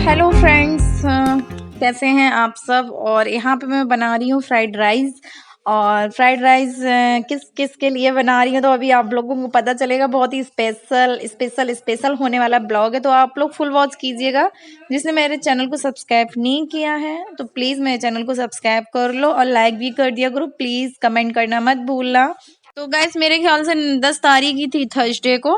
Hello friends, कैसे हैं आप सब। और यहाँ पे मैं बना रही हूँ फ्राइड राइस। और फ्राइड राइस किस किस के लिए बना रही हूँ तो अभी आप लोगों को पता चलेगा। बहुत ही स्पेशल स्पेशल स्पेशल होने वाला ब्लॉग है, तो आप लोग फुल वॉच कीजिएगा। जिसने मेरे चैनल को सब्सक्राइब नहीं किया है तो प्लीज़ मेरे चैनल को सब्सक्राइब कर लो और लाइक भी कर दिया करो। प्लीज़ कमेंट करना मत भूलना। तो गाइस मेरे ख्याल से 10 तारीख ही थी, थर्सडे को।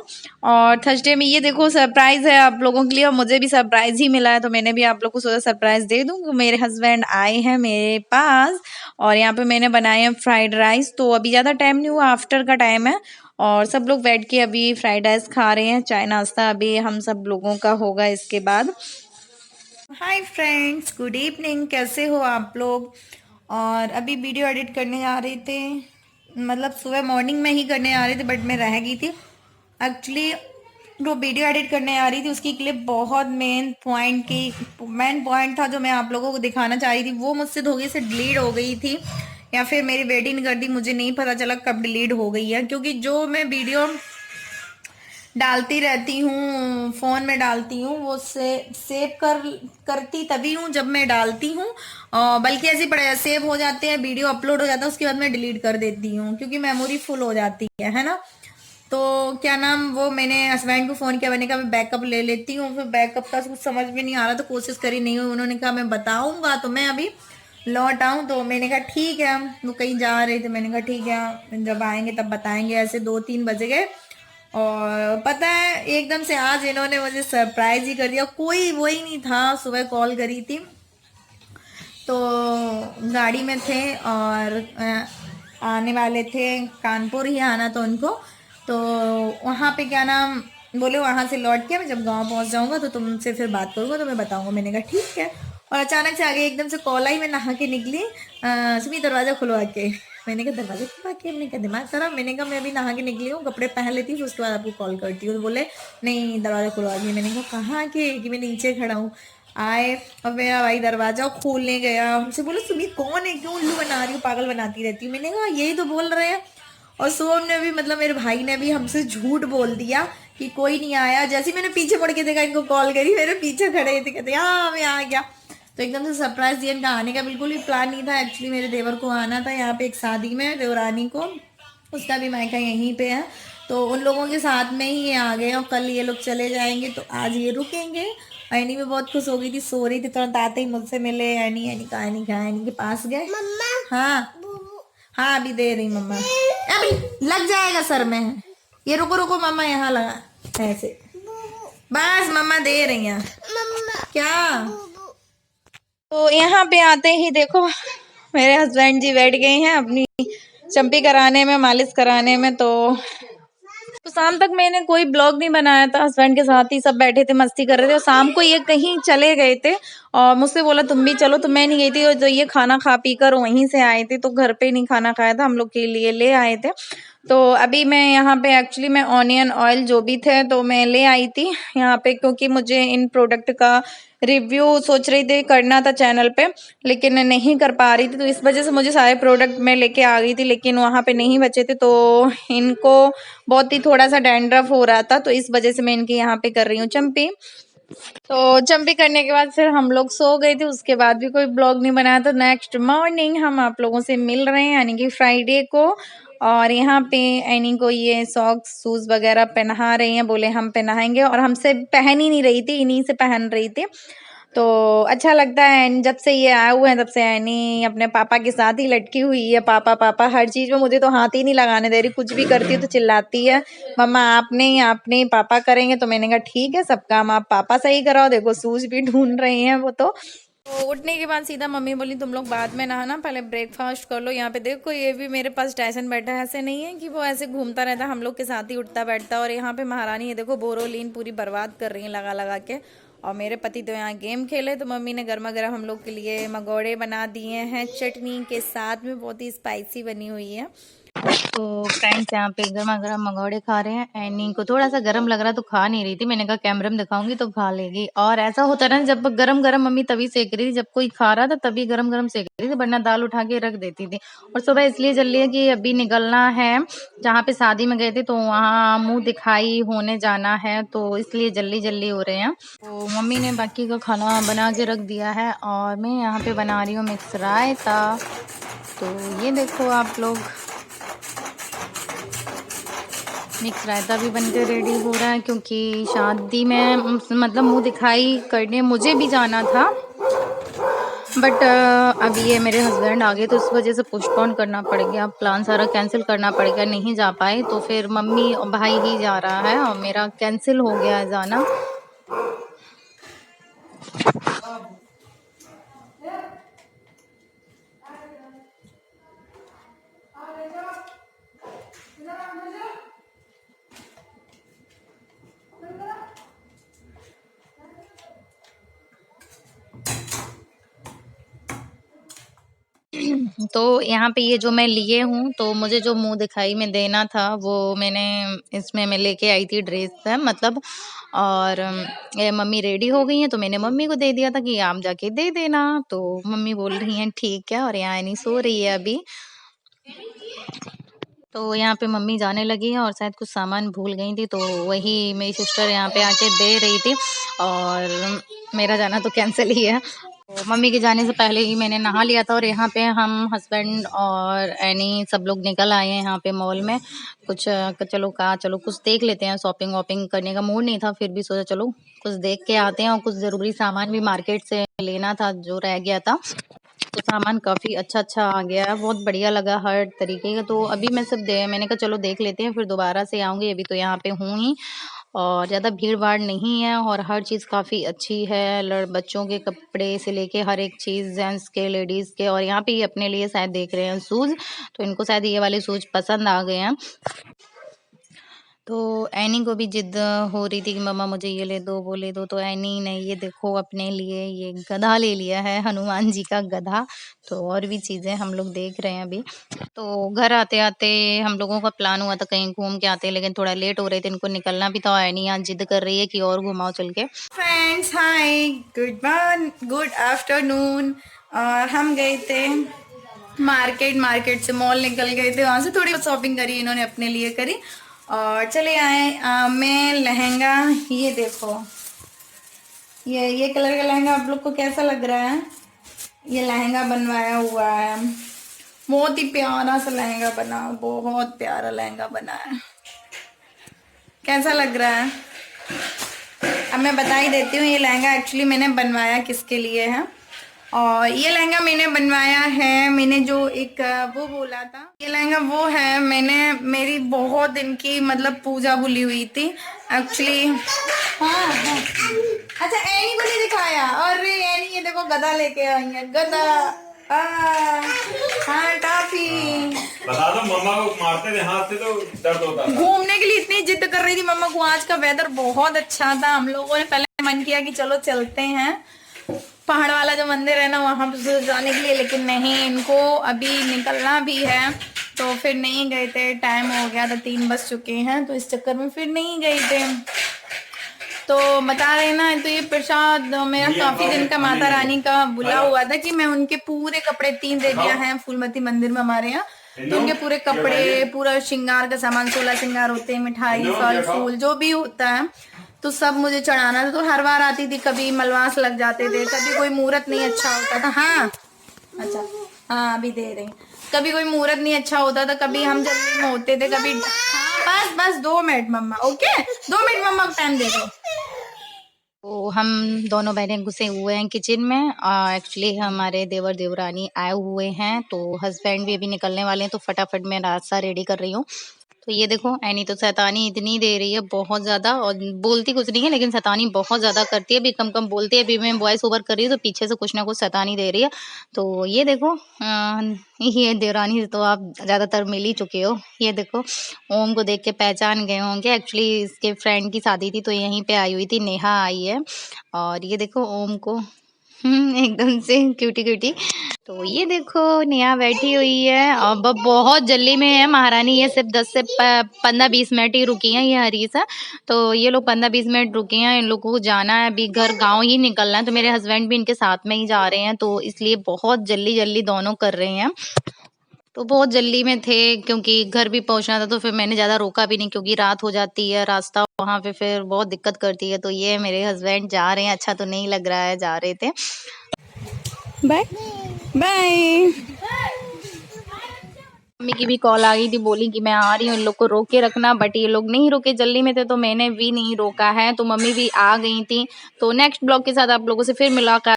और थर्सडे में ये देखो सरप्राइज है आप लोगों के लिए, और मुझे भी सरप्राइज ही मिला है, तो मैंने भी आप लोगों को सोचा सरप्राइज दे दूं। मेरे हस्बैंड आए हैं मेरे पास और यहाँ पे मैंने बनाए हैं फ्राइड राइस। तो अभी ज़्यादा टाइम नहीं हुआ, आफ्टर का टाइम है और सब लोग बैठ के अभी फ्राइड राइस खा रहे हैं। चाय नाश्ता अभी हम सब लोगों का होगा इसके बाद। हाय फ्रेंड्स, गुड इवनिंग, कैसे हो आप लोग। और अभी वीडियो एडिट करने जा रहे थे, मतलब सुबह मॉर्निंग में ही करने आ रही थी बट मैं रह गई थी। एक्चुअली जो वीडियो एडिट करने आ रही थी उसकी क्लिप बहुत मेन पॉइंट था जो मैं आप लोगों को दिखाना चाह रही थी, वो मुझसे धोखे से डिलीट हो गई थी या फिर मेरी वेडिंग कर दी, मुझे नहीं पता चला कब डिलीट हो गई है। क्योंकि जो मैं वीडियो डालती रहती हूँ, फोन में डालती हूँ, वो सेव करती तभी हूँ जब मैं डालती हूँ। बल्कि ऐसे पड़े सेव हो जाते हैं, वीडियो अपलोड हो जाता है, उसके बाद मैं डिलीट कर देती हूँ क्योंकि मेमोरी फुल हो जाती है ना। तो क्या नाम, वो मैंने हस्बैंड को फोन किया, मैंने कहा मैं बैकअप ले लेती हूँ। फिर बैकअप का कुछ समझ में नहीं आ रहा तो कोशिश करी नहीं हुई। उन्होंने कहा मैं बताऊंगा तो मैं अभी लौट आऊं, तो मैंने कहा ठीक है। वो कहीं जा रहे थे, मैंने कहा ठीक है जब आएंगे तब बताएंगे। ऐसे 2-3 बज गए और पता है एकदम से आज इन्होंने मुझे सरप्राइज ही कर दिया। कोई वो ही नहीं था, सुबह कॉल करी थी तो गाड़ी में थे और आने वाले थे, कानपुर ही आना था उनको। तो वहाँ पे क्या नाम बोले, वहाँ से लौट के मैं जब गांव पहुँच जाऊँगा तो तुमसे फिर बात करूँगा तो मैं बताऊँगा। मैंने कहा ठीक है। और अचानक से आगे एकदम से कॉल आई, मैं नहा के निकली, सुमी दरवाज़ा खुलवा के। मैंने कहा दरवाजा खुलवा के, मैंने कहा दिमाग खराब। मैंने कहा मैं अभी नहा के निकली हूँ, कपड़े पहन लेती हूँ, उसके बाद आपको कॉल करती हूँ। तो बोले नहीं दरवाज़ा खुलवा के। मैंने कहा कहाँ के, कि मैं नीचे खड़ा हूँ। आए और मेरा भाई दरवाजा खोलने गया, हमसे बोले सुमित कौन है, क्यों उल्लू बना रही हो, पागल बनाती रहती हूँ। मैंने कहा यही तो बोल रहे हैं। और सोम ने भी, मतलब मेरे भाई ने भी हमसे झूठ बोल दिया कि कोई नहीं आया। जैसे ही मैंने पीछे मुड़ के देखा, इनको कॉल करी, मेरे पीछे खड़े थे, कहते हाँ मैं आ गया। तो एकदम से सरप्राइज दिया। इनका आने का बिल्कुल भी प्लान नहीं था। एक्चुअली मेरे देवर को आना था यहाँ पे एक शादी में, देवरानी को, उसका भी मायका यहीं पे है, तो उन लोगों के साथ में ही ये आ गए और कल ये लोग चले जाएंगे, तो आज ये रुकेंगे। एनी भी बहुत खुश हो गई थी, सो रही थी, तुरंत आते ही मुझसे मिले। एनी एनी कहा, एनी कहा, एनी के पास गए। हाँ हाँ अभी दे रही मम्मा, अभी लग जाएगा सर में। ये रुको रुको मम्मा, यहाँ लगा ऐसे, बस मम्मा दे रही हैं। क्या, तो यहाँ पे आते ही देखो मेरे हस्बैंड जी बैठ गए हैं अपनी चंपी कराने में, मालिश कराने में। तो शाम तक मैंने कोई ब्लॉग नहीं बनाया था, हस्बैंड के साथ ही सब बैठे थे, मस्ती कर रहे थे। और शाम को ये कहीं चले गए थे और मुझसे बोला तुम भी चलो, तो मैं नहीं गई थी। और जो ये खाना खा पी कर वहीं से आए थे, तो घर पे नहीं खाना खाया था, हम लोग के लिए ले आए थे। तो अभी मैं यहाँ पे एक्चुअली मैं ऑनियन ऑयल जो भी थे तो मैं ले आई थी यहाँ पे, क्योंकि मुझे इन प्रोडक्ट का रिव्यू सोच रही थी करना था चैनल पे, लेकिन नहीं कर पा रही थी। तो इस वजह से मुझे सारे प्रोडक्ट मैं लेके आ गई थी, लेकिन वहाँ पे नहीं बचे थे। तो इनको बहुत ही थोड़ा सा डैंड्रफ हो रहा था, तो इस वजह से मैं इनकी यहाँ पे कर रही हूँ चंपी। तो चंपी करने के बाद फिर हम लोग सो गए थे, उसके बाद भी कोई ब्लॉग नहीं बनाया। तो नेक्स्ट मॉर्निंग हम आप लोगों से मिल रहे हैं, यानी कि फ्राइडे को। और यहाँ पे एनी को ये सॉक्स शूज वगैरह पहना रही हैं, बोले हम पहनाएंगे, और हमसे पहन ही नहीं रही थी, इन्हीं से पहन रही थी। तो अच्छा लगता है, जब से ये आए हुए हैं तब से एनी अपने पापा के साथ ही लटकी हुई है। पापा पापा हर चीज में, मुझे तो हाथ ही नहीं लगाने दे रही, कुछ भी करती है तो चिल्लाती है मम्मा आपने ही पापा करेंगे। तो मैंने कहा ठीक है, सब काम आप पापा सही कराओ। देखो शूज भी ढूंढ रही हैं वो। तो उठने के बाद सीधा मम्मी बोली तुम लोग बाद में नहाना, पहले ब्रेकफास्ट कर लो। यहाँ पे देखो ये भी मेरे पास टाइसन बैठा है, ऐसे नहीं है कि वो ऐसे घूमता रहता, हम लोग के साथ ही उठता बैठता। और यहाँ पे महारानी है देखो, बोरोलीन पूरी बर्बाद कर रही है लगा लगा के। और मेरे पति तो यहाँ गेम खेले, तो मम्मी ने गर्मा गर्म हम लोग के लिए मगोड़े बना दिए हैं चटनी के साथ में, बहुत ही स्पाइसी बनी हुई है। तो फ्रेंड्स यहाँ पे गर्मा गर्म मंगोड़े खा रहे हैं। एनी को थोड़ा सा गर्म लग रहा तो खा नहीं रही थी। मैंने कहा कैमरा में दिखाऊंगी तो खा लेगी। और ऐसा होता है ना, जब गरम गरम मम्मी तभी सेक रही थी, जब कोई खा रहा था तभी गरम गरम सेक रही थी, वरना दाल उठा के रख देती थी। और सुबह इसलिए चल रही है कि अभी निकलना है, जहाँ पे शादी में गए थे तो वहाँ मुंह दिखाई होने जाना है, तो इसलिए जल्दी जल्दी हो रहे हैं। तो मम्मी ने बाकी का खाना बना के रख दिया है और मैं यहाँ पे बना रही हूँ मिक्स रायता। तो ये देखो आप लोग, मिक्स रायता भी बनकर रेडी हो रहा है, क्योंकि शादी में मतलब मुंह दिखाई करने मुझे भी जाना था, बट अभी ये मेरे हस्बैंड आ गए तो इस वजह से पोस्टपोन करना पड़ गया, प्लान सारा कैंसिल करना पड़ गया, नहीं जा पाए। तो फिर मम्मी और भाई ही जा रहा है और मेरा कैंसिल हो गया है जाना। तो यहाँ पे ये जो मैं लिए हूँ, तो मुझे जो मुंह दिखाई में देना था वो मैंने इसमें मैं लेके आई थी, ड्रेस है मतलब। और ये मम्मी रेडी हो गई हैं तो मैंने मम्मी को दे दिया था कि आप जाके दे देना। तो मम्मी बोल रही हैं ठीक है, और यहाँ नहीं सो रही है अभी। तो यहाँ पे मम्मी जाने लगी है और शायद कुछ सामान भूल गई थी, तो वही मेरी सिस्टर यहाँ पे आके दे रही थी, और मेरा जाना तो कैंसिल ही है। तो मम्मी के जाने से पहले ही मैंने नहा लिया था, और यहाँ पे हम हस्बैंड और एनी सब लोग निकल आए हैं यहाँ पे मॉल में। कुछ चलो कुछ देख लेते हैं, शॉपिंग वॉपिंग करने का मूड नहीं था, फिर भी सोचा चलो कुछ देख के आते हैं। और कुछ ज़रूरी सामान भी मार्केट से लेना था जो रह गया था, तो सामान काफ़ी अच्छा आ गया है, बहुत बढ़िया लगा हर तरीके का। तो अभी मैं मैंने कहा चलो देख लेते हैं, फिर दोबारा से आऊँगी। अभी तो यहाँ पे हूँ ही, और ज़्यादा भीड़-भाड़ नहीं है, और हर चीज़ काफ़ी अच्छी है। बच्चों के कपड़े से लेके हर एक चीज़, जेंट्स के, लेडीज़ के। और यहाँ पे ये अपने लिए शायद देख रहे हैं शूज़, तो इनको शायद ये वाले शूज़ पसंद आ गए हैं। तो एनी को भी जिद हो रही थी कि मम्मा मुझे ये ले दो, वो ले दो। तो एनी ने ये देखो अपने लिए ये गधा ले लिया है, हनुमान जी का गधा। तो और भी चीज़ें हम लोग देख रहे हैं अभी। तो घर आते-आते हम लोगों का प्लान हुआ था कहीं घूम के आते हैं, लेकिन थोड़ा लेट हो रहे थे, इनको निकलना भी था, और एनी आज जिद कर रही है कि और घुमाओ चल के। Friends hi, good afternoon. और हम गए थे मार्केट से मॉल निकल गए थे, वहाँ से थोड़ी बहुत शॉपिंग करी इन्होंने, अपने लिए करी, और चले आए। मैं लहंगा, ये देखो, ये कलर का लहंगा आप लोग को कैसा लग रहा है? ये लहंगा बनवाया हुआ है, बहुत ही प्यारा सा लहंगा बना, बहुत प्यारा लहंगा बना है। कैसा लग रहा है? अब मैं बता ही देती हूँ, ये लहंगा एक्चुअली मैंने बनवाया किसके लिए है। और ये लहंगा मैंने बनवाया है, मैंने जो एक वो बोला था, ये लहंगा वो है। मैंने मेरी बहुत दिन की मतलब पूजा भूली हुई थी एक्चुअली। हाँ। अच्छा एनी को नहीं दिखाया, अरे एनी ये देखो गधा लेके आई है, गधा। हाँ टाफी। बता दो मम्मा को मारते थे हाथ से तो दर्द होता था। घूमने के लिए इतनी जिद कर रही थी मम्मा को। आज का वेदर बहुत अच्छा था, हम लोगों ने पहले मन किया कि चलो चलते हैं पहाड़ वाला जो मंदिर है ना वहां पर जाने के लिए, लेकिन नहीं, इनको अभी निकलना भी है, तो फिर नहीं गए थे। टाइम हो गया था, 3 बज चुके हैं, तो इस चक्कर में फिर नहीं गए थे। तो बता रहे ना, तो ये प्रसाद मेरा काफी दिन का माता रानी का बुला हुआ था कि मैं उनके पूरे कपड़े, 3 देवियां हैं फूलमती मंदिर में हमारे यहाँ, तो उनके पूरे कपड़े, पूरा श्रृंगार का सामान, 16 श्रृंगार होते हैं, मिठाई, फल फूल जो भी होता है, तो सब मुझे चढ़ाना था। तो हर बार आती थी, कभी मलवास लग जाते थे, कभी कोई मुहूर्त नहीं अच्छा होता था। हाँ अच्छा, हाँ अभी दे रही। कभी कोई मुहूर्त नहीं अच्छा होता था, कभी हम जल्दी में होते थे, कभी। हाँ बस 2 मिनट मम्मा, ओके 2 मिनट मम्मा को टाइम दे दो। तो हम दोनों बहनें घुसे हुए हैं किचन में। एक्चुअली हमारे देवर देवरानी आए हुए हैं, तो हस्बैंड भी अभी निकलने वाले हैं, तो फटाफट मैं नाश्ता रेडी कर रही हूँ। तो ये देखो एनी तो शैतानी इतनी दे रही है, बहुत ज़्यादा, और बोलती कुछ नहीं है लेकिन शैतानी बहुत ज़्यादा करती है। अभी कम कम बोलती है, अभी मैं वॉइस ओवर कर रही हूँ तो पीछे से कुछ ना कुछ शैतानी दे रही है। तो ये देखो ये देवरानी से तो आप ज़्यादातर मिल ही चुके हो। ये देखो ओम को देख के पहचान गए होंगे, एक्चुअली इसके फ्रेंड की शादी थी तो यहीं पे आई हुई थी, नेहा आई है। और ये देखो ओम को, एकदम से क्यूटी क्यूटी। तो ये देखो नेहा बैठी हुई है, अब बहुत जल्दी में है महारानी। ये सिर्फ 10 से 15-20 मिनट ही रुकी हैं ये हरीसा। तो ये लोग 15-20 मिनट रुके हैं, इन लोगों को जाना है अभी घर, गांव ही निकलना है। तो मेरे हस्बैंड भी इनके साथ में ही जा रहे हैं, तो इसलिए बहुत जल्दी जल्दी दोनों कर रहे हैं। तो बहुत जल्दी में थे क्योंकि घर भी पहुंचना था, तो फिर मैंने ज़्यादा रोका भी नहीं क्योंकि रात हो जाती है, रास्ता वहाँ पे फिर बहुत दिक्कत करती है। तो ये मेरे हस्बैंड जा रहे हैं, अच्छा तो नहीं लग रहा है, जा रहे थे। Bye bye. मम्मी की भी कॉल आ गई थी, बोली कि मैं आ रही हूँ, इन लोग को रोक के रखना, बट ये लोग नहीं रुके, जल्दी में थे तो मैंने भी नहीं रोका है। तो मम्मी भी आ गई थी। तो नेक्स्ट ब्लॉग के साथ आप लोगों से फिर मुलाकात